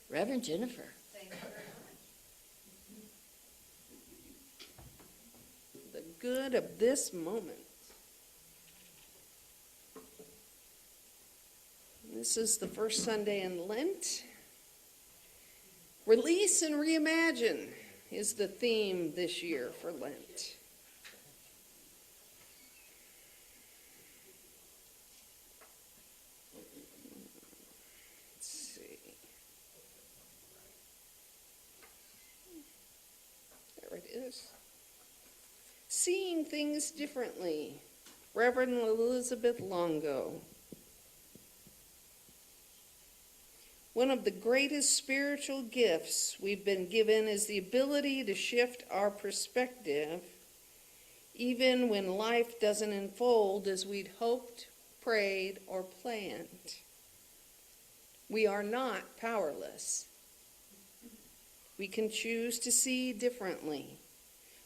Reverend Jennifer. Thank you very much. The good of this moment. This is the first Sunday in Lent. Release and reimagine is the theme this year for Lent. Let's see. There it is. Seeing things differently. Reverend Elizabeth Longo. One of the greatest spiritual gifts we've been given is the ability to shift our perspective, even when life doesn't unfold as we'd hoped, prayed, or planned. We are not powerless. We can choose to see differently.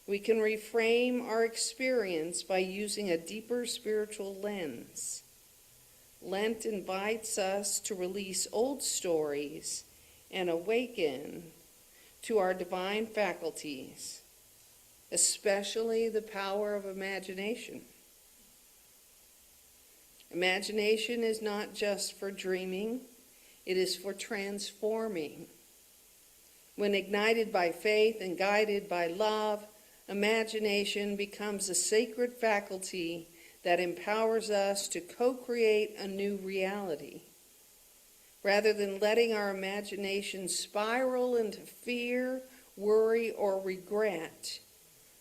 We can reframe our experience by using a deeper spiritual lens. Lent invites us to release old stories and awaken to our divine faculties, especially the power of imagination. Imagination is not just for dreaming, it is for transforming. When ignited by faith and guided by love, imagination becomes a sacred faculty that empowers us to co-create a new reality. Rather than letting our imagination spiral into fear, worry, or regret,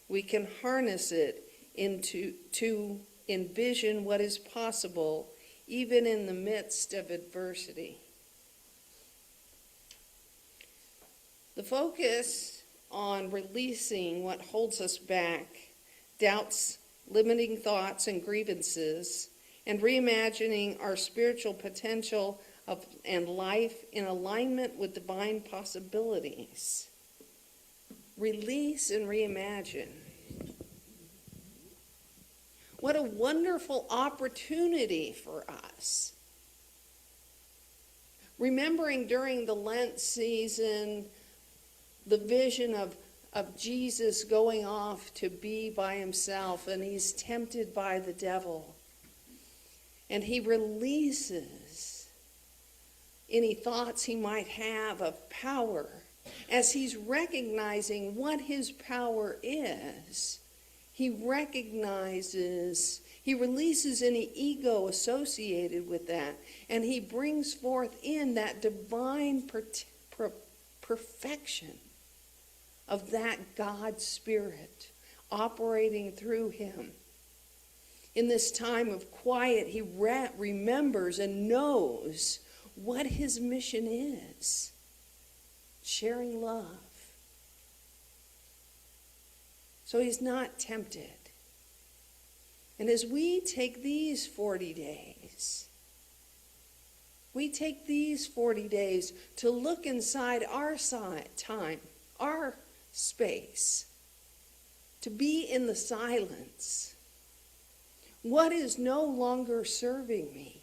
we can harness it to envision what is possible even in the midst of adversity. The focus on releasing what holds us back, doubts, limiting thoughts and grievances, and reimagining our spiritual potential and life in alignment with divine possibilities. Release and reimagine. What a wonderful opportunity for us. Remembering during the Lent season the vision of Jesus going off to be by himself, and he's tempted by the devil. And he releases any thoughts he might have of power as he's recognizing what his power is. He releases any ego associated with that, and he brings forth in that divine perfection of that God Spirit operating through him. In this time of quiet, he remembers and knows what his mission is: sharing love. So he's not tempted. And as we take these 40 days, to look inside our time, our space, to be in the silence. What is no longer serving me?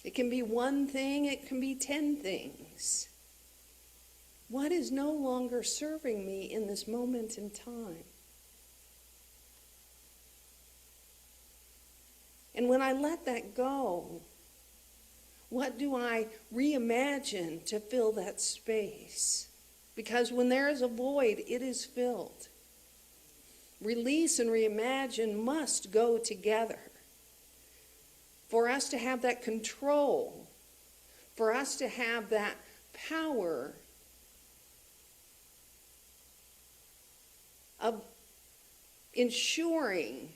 It can be one thing, it can be 10 things. What is no longer serving me in this moment in time? And when I let that go, what do I reimagine to fill that space? Because when there is a void, it is filled. Release and reimagine must go together. For us to have that control, for us to have that power of ensuring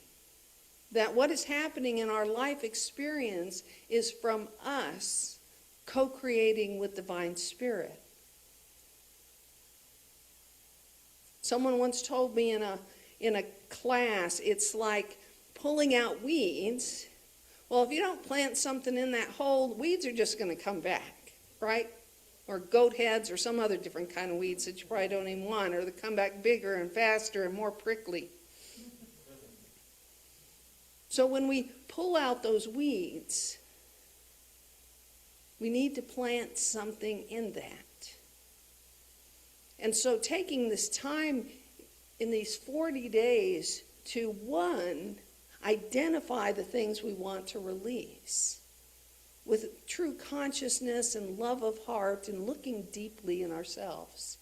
that what is happening in our life experience is from us co-creating with divine spirit. Someone once told me in a class, it's like pulling out weeds. Well, if you don't plant something in that hole, weeds are just going to come back, right? Or goat heads or some other different kind of weeds that you probably don't even want, or they come back bigger and faster and more prickly. So when we pull out those weeds, We need to plant something in that. And so taking this time in these 40 days to, one, identify the things we want to release with true consciousness and love of heart and looking deeply in ourselves.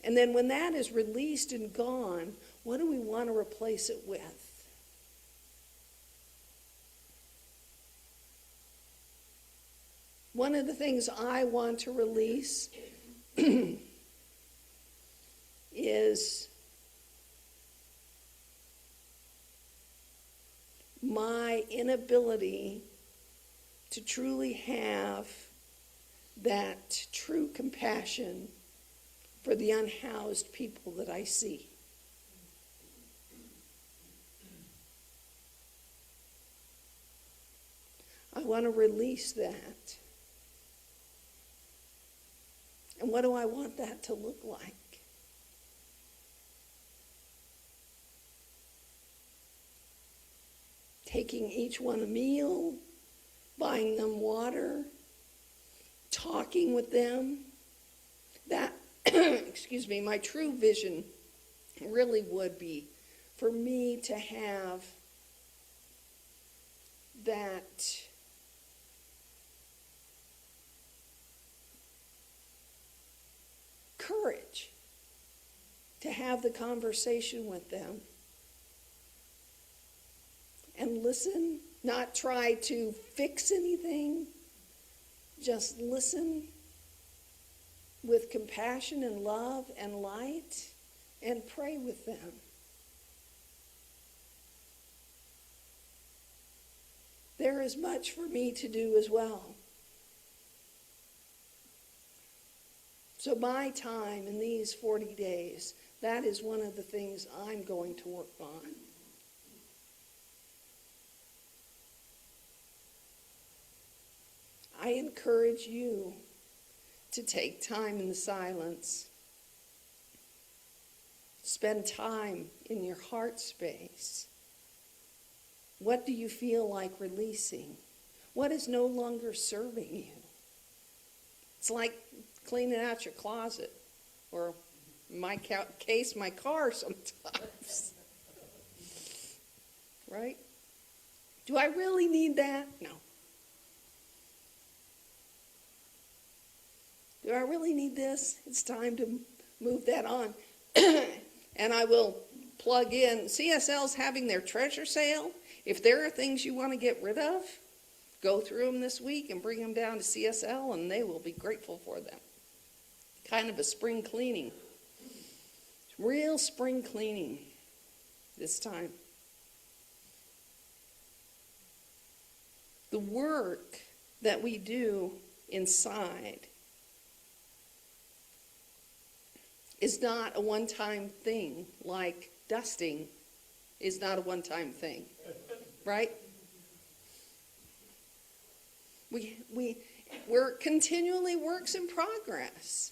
And then when that is released and gone, what do we want to replace it with? One of the things I want to release is my inability to truly have that true compassion for the unhoused people that I see. I want to release that. And what do I want that to look like? Taking each one a meal, buying them water, talking with them. That, excuse me, my true vision really would be for me to have that courage to have the conversation with them and listen, not try to fix anything, just listen with compassion and love and light and pray with them. There is much for me to do as well. So my time in these 40 days, that is one of the things I'm going to work on. I encourage you to take time in the silence. Spend time in your heart space. What do you feel like releasing? What is no longer serving you? It's like cleaning out your closet, or in my case, my car sometimes. Right? Do I really need that? No. Do I really need this? It's time to move that on. And I will plug in, CSL's having their treasure sale. If there are things you want to get rid of, go through them this week and bring them down to CSL, and they will be grateful for them. Kind of a spring cleaning. Real spring cleaning this time. The work that we do inside is not a one-time thing, like dusting is not a one-time thing, right? We're continually works in progress,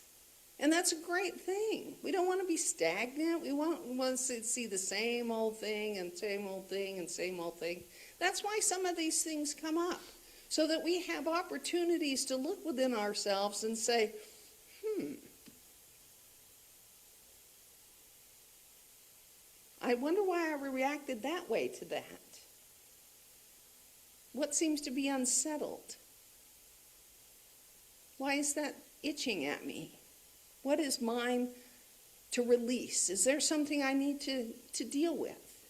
and that's a great thing. We don't want to be stagnant. We want to see the same old thing and same old thing and same old thing. That's why some of these things come up, so that we have opportunities to look within ourselves and say, I wonder why I reacted that way to that. What seems to be unsettled? Why is that itching at me? What is mine to release? Is there something I need to deal with?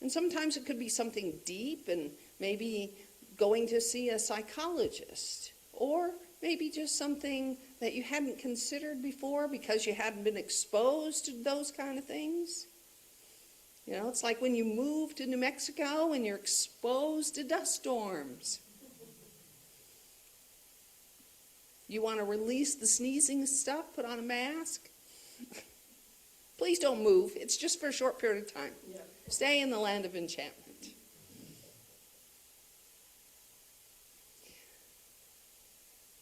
And sometimes it could be something deep, and maybe going to see a psychologist, or maybe just something that you hadn't considered before because you hadn't been exposed to those kind of things. You know, it's like when you move to New Mexico and you're exposed to dust storms. You want to release the sneezing stuff, put on a mask? Please don't move. It's just for a short period of time. Yeah. Stay in the land of enchantment.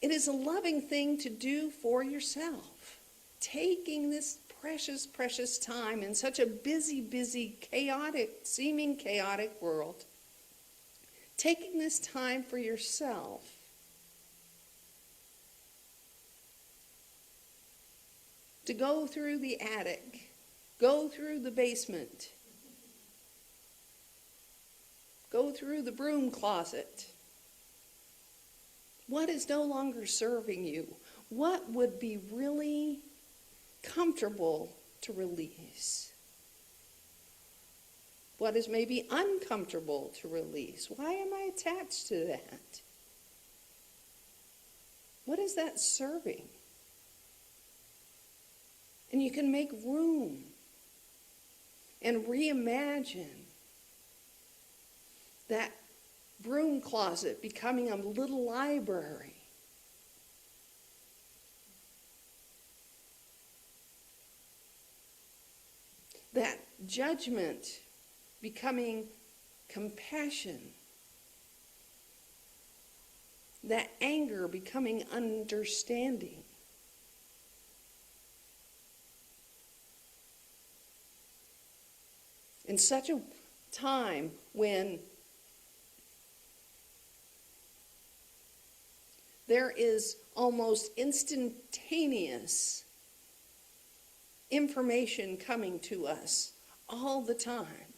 It is a loving thing to do for yourself. Taking this precious, precious time in such a busy, chaotic, seeming chaotic world taking this time for yourself to go through the attic, go through the basement, go through the broom closet. What is no longer serving you? What would be really comfortable to release? What is maybe uncomfortable to release? Why am I attached to that? What is that serving? And you can make room and reimagine that broom closet becoming a little library. That judgment becoming compassion. That anger becoming understanding. In such a time when there is almost instantaneous information coming to us all the time,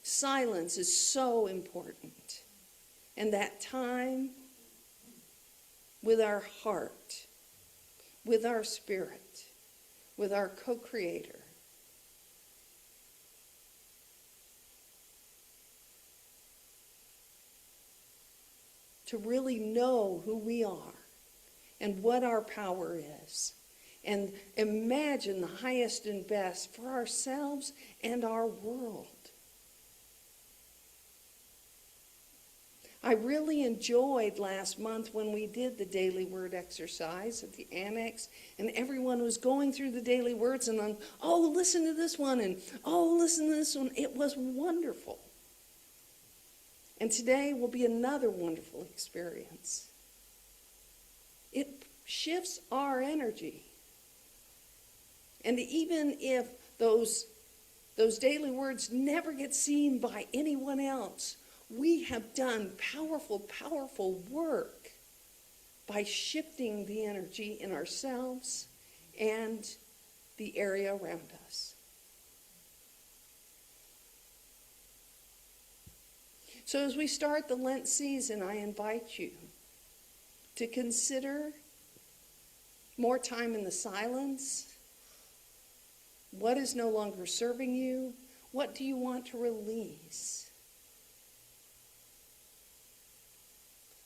silence is so important. And that time with our heart, with our spirit, with our co-creator, to really know who we are and what our power is, and imagine the highest and best for ourselves and our world. I really enjoyed last month when we did the daily word exercise at the annex, and everyone was going through the daily words, and oh, listen to this one, and oh, listen to this one. It was wonderful. And today will be another wonderful experience. It shifts our energy. And even if those daily words never get seen by anyone else, we have done powerful, powerful work by shifting the energy in ourselves and the area around us. So as we start the Lent season, I invite you to consider more time in the silence. What is no longer serving you? What do you want to release?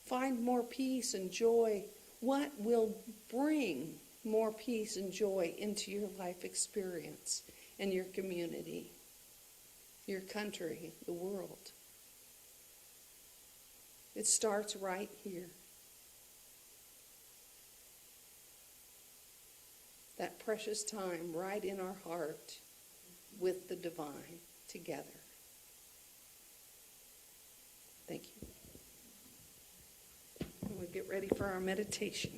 Find more peace and joy. What will bring more peace and joy into your life experience and your community, your country, the world? It starts right here. That precious time right in our heart with the divine together. Thank you. And we'll get ready for our meditation.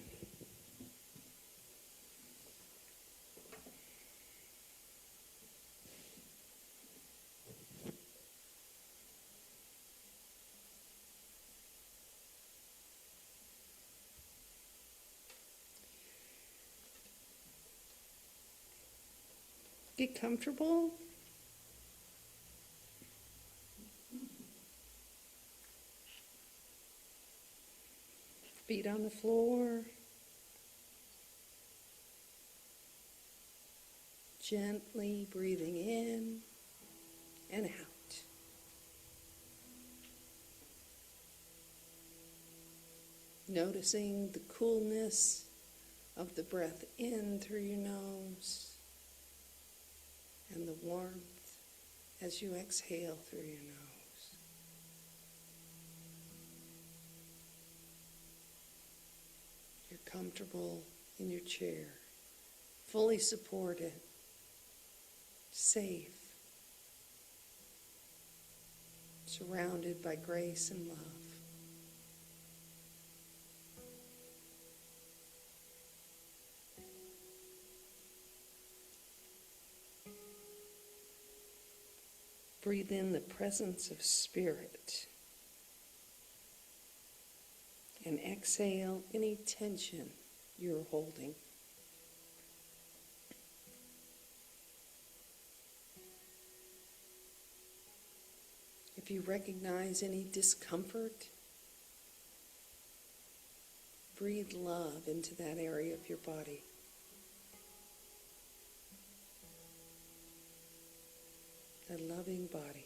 Get comfortable. Feet on the floor. Gently breathing in and out. Noticing the coolness of the breath in through your nose and the warmth as you exhale through your nose. You're comfortable in your chair, fully supported, safe, surrounded by grace and love. Breathe in the presence of Spirit. And exhale any tension you're holding. If you recognize any discomfort, breathe love into that area of your body. A loving body.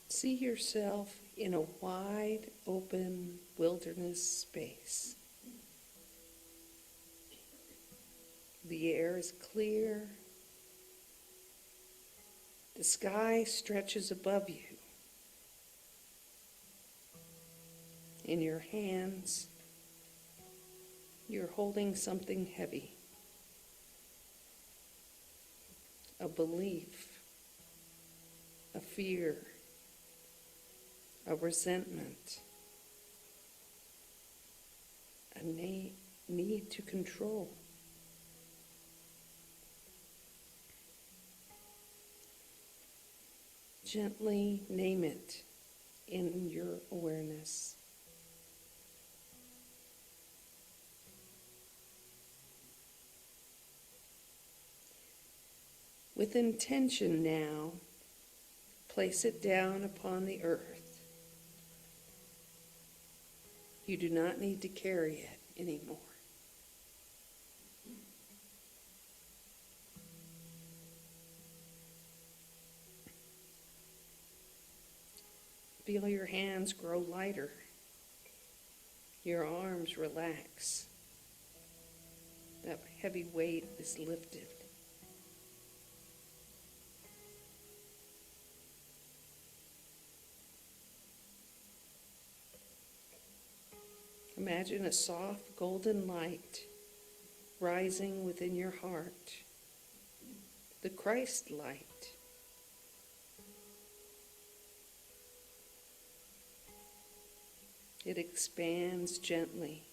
See yourself in a wide open wilderness space. The air is clear. The sky stretches above you. In your hands, you're holding something heavy. A belief, a fear, a resentment, a need to control. Gently name it in your awareness. With intention now, place it down upon the earth. You do not need to carry it anymore. Feel your hands grow lighter. Your arms relax. That heavy weight is lifted. Imagine a soft golden light rising within your heart, the Christ light. It expands gently,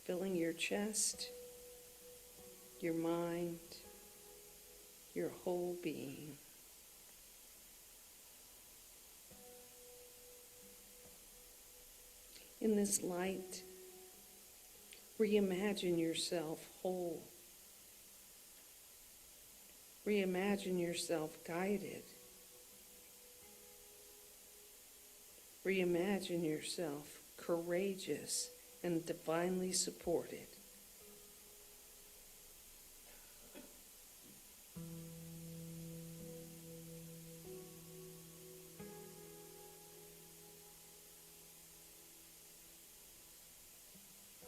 filling your chest, your mind, your whole being. In this light, reimagine yourself whole. Reimagine yourself guided. Reimagine yourself courageous and divinely supported.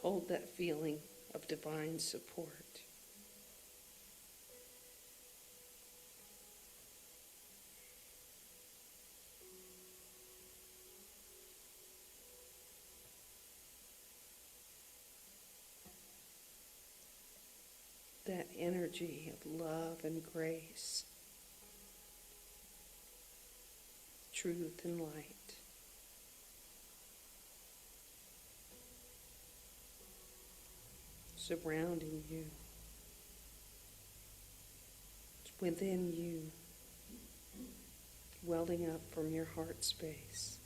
Hold that feeling of divine support. That energy of love and grace, truth and light. Surrounding you. It's within you, welling up from your heart space,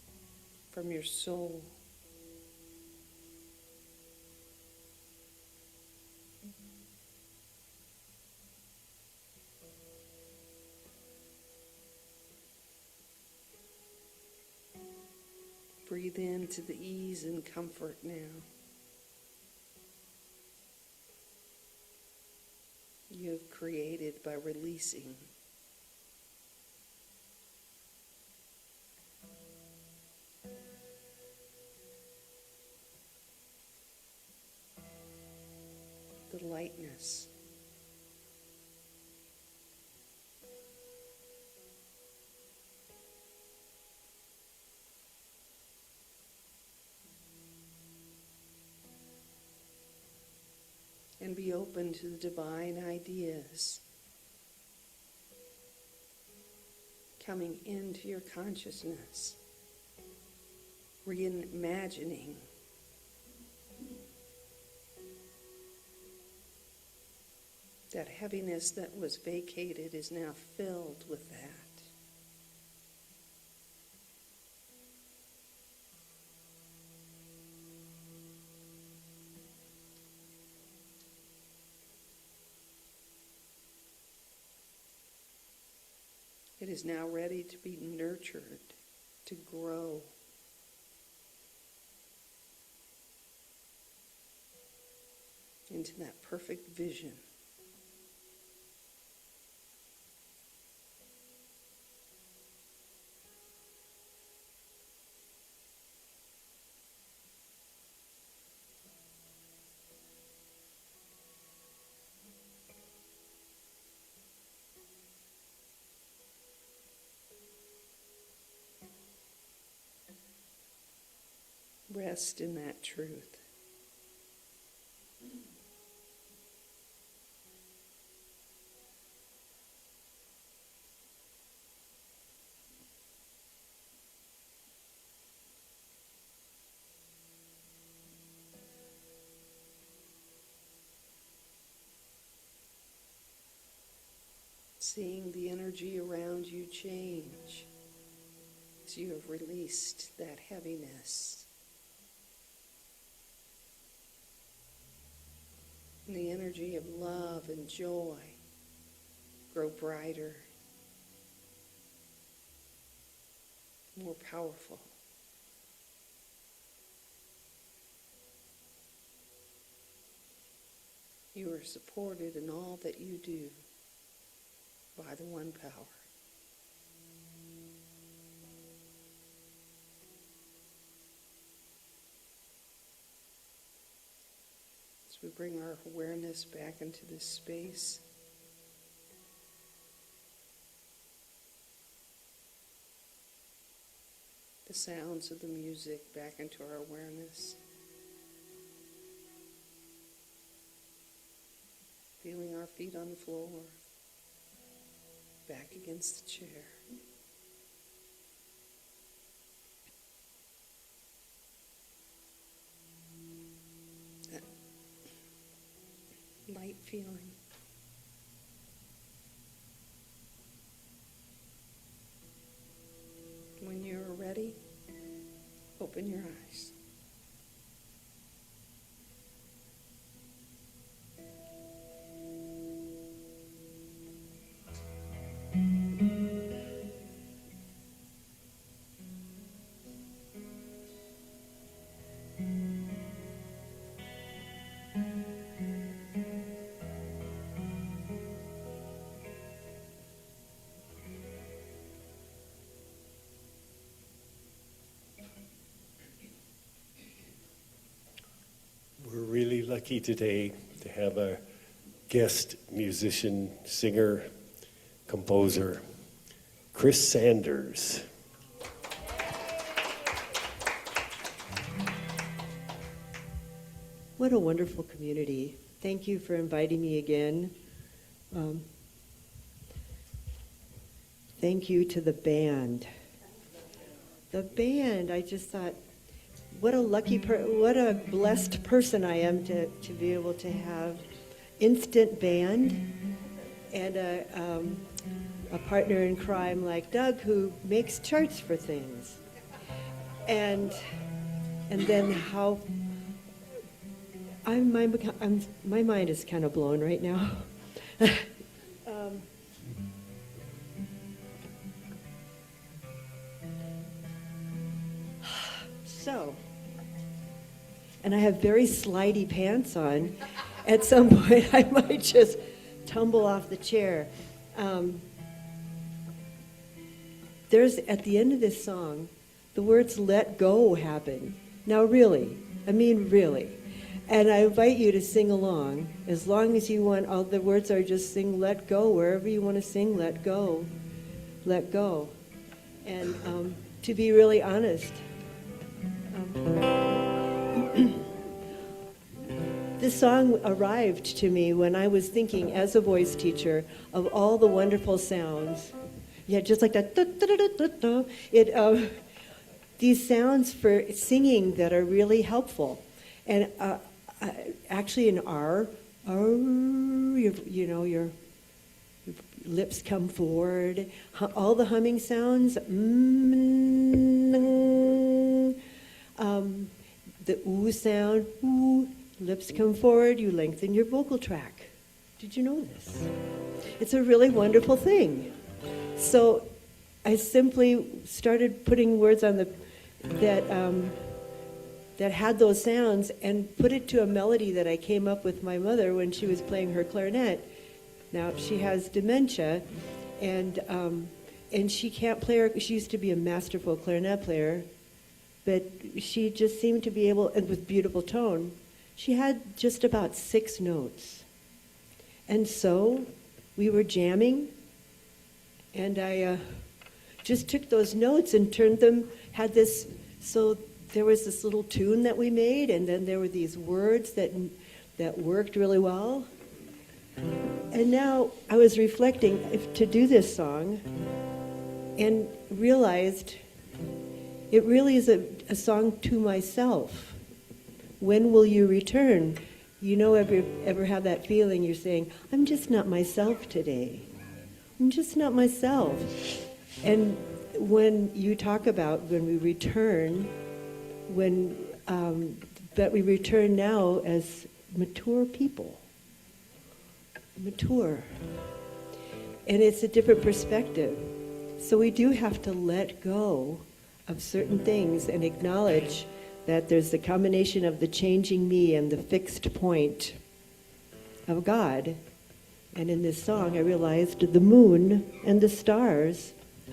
from your soul. Breathe into the ease and comfort now. You have created by releasing. The lightness. And be open to the divine ideas coming into your consciousness, reimagining That heaviness that was vacated is now filled with that. It is now ready to be nurtured, to grow. Into that perfect vision. Rest in that truth. Seeing the energy around you change as you have released that heaviness. And the energy of love and joy grow brighter, more powerful. You are supported in all that you do by the one power. As we bring our awareness back into this space, the sounds of the music back into our awareness, feeling our feet on the floor, back against the chair. That light feeling. When you're ready, open your eyes. We're really lucky today to have a guest musician, singer, composer, Chris Sanders. What a wonderful community. Thank you for inviting me again. Thank you to the band. The band, I just thought, what a lucky, what a blessed person I am to be able to have instant band and a partner in crime like Doug who makes charts for things. And then how my mind is kind of blown right now. And I have very slidey pants on. At some point, I might just tumble off the chair. There's, at the end of this song, the words "let go" happen. Now really, I mean really. And I invite you to sing along, as long as you want. All the words are just sing "let go," wherever you want to sing "let go," let go. And to be really honest, this song arrived to me when I was thinking, as a voice teacher, of all the wonderful sounds. Yeah, just like that. These sounds for singing that are really helpful. And actually in our Your lips come forward. All the humming sounds. The ooh sound. Ooh. Lips come forward. You lengthen your vocal track. Did you know this? It's a really wonderful thing. So I simply started putting words on that had those sounds and put it to a melody that I came up with my mother when she was playing her clarinet. Now she has dementia, and she can't play. She used to be a masterful clarinet player, but she just seemed to be able, and with beautiful tone. She had just about 6 notes, and so we were jamming, and I just took those notes and turned them. So there was this little tune that we made, and then there were these words that worked really well. And now I was reflecting to do this song and realized it really is a song to myself. When will you return? Ever have that feeling you're saying, I'm just not myself today. I'm just not myself. And when you talk about when we return, that we return now as mature people. Mature. And it's a different perspective. So we do have to let go of certain things and acknowledge that there's the combination of the changing me and the fixed point of God. And in this song, I realized the moon and the stars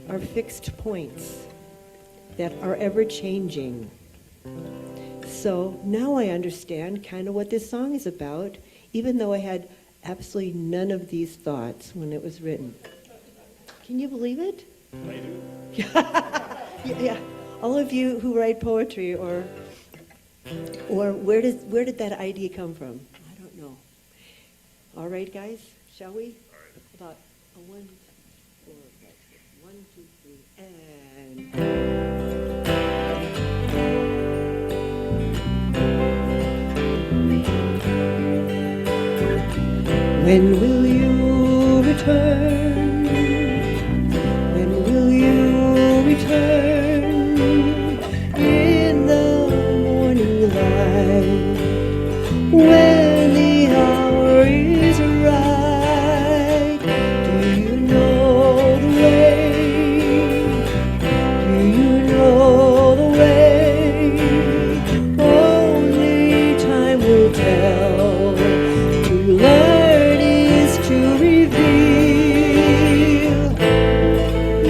are fixed points that are ever changing. So now I understand kind of what this song is about, even though I had absolutely none of these thoughts when it was written. Can you believe it? I do. Yeah. All of you who write poetry, or where did that idea come from? I don't know. All right, guys, shall we? About a 1, 4, 5, 6. 1, 2, 3, and. When will you return? When will you return? In the morning light, when the hour is right. Do you know the way? Do you know the way? Only time will tell. To learn is to reveal.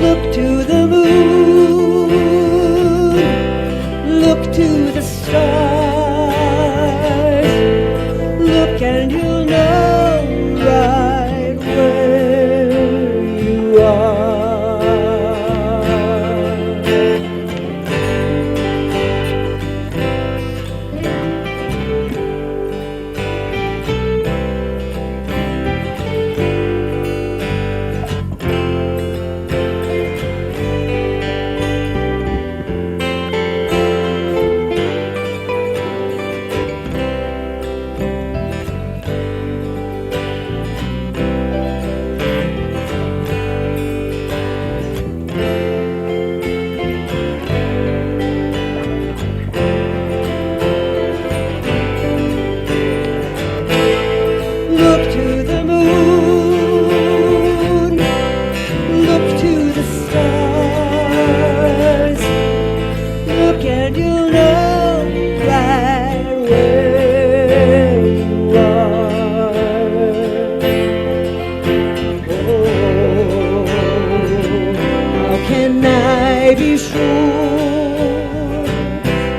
Look to the moon, look to the stars, look and you'll know right where you are. Look to the moon, look to the stars, look and you'll know right where you are. Oh, how can I be sure?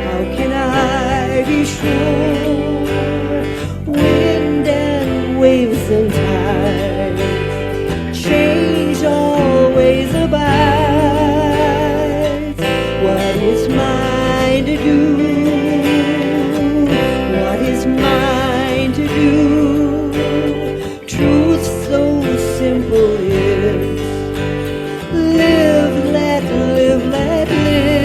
How can I be sure? Wind and waves and tides change, always abides. What is mine to do? What is mine to do? Truth so simple is live, let live, let live.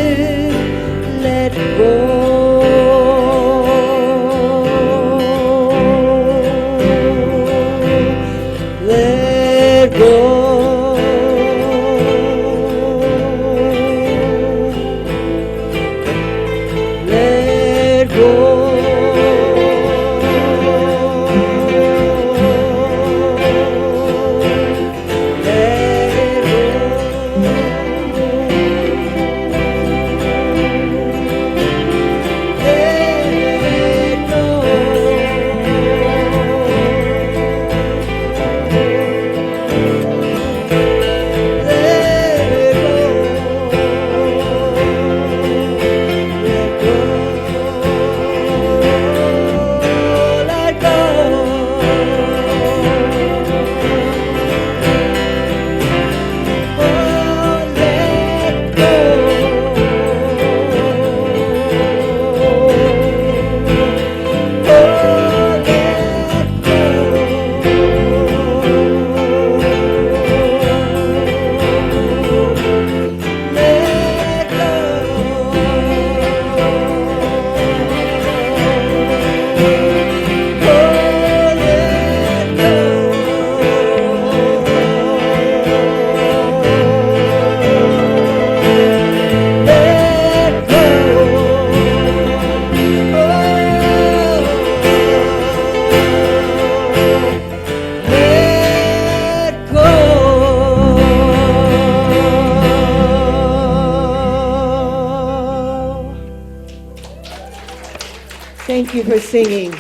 Thank you for singing.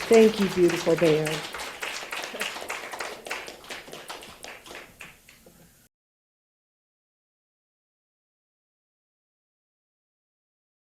Thank you, beautiful band.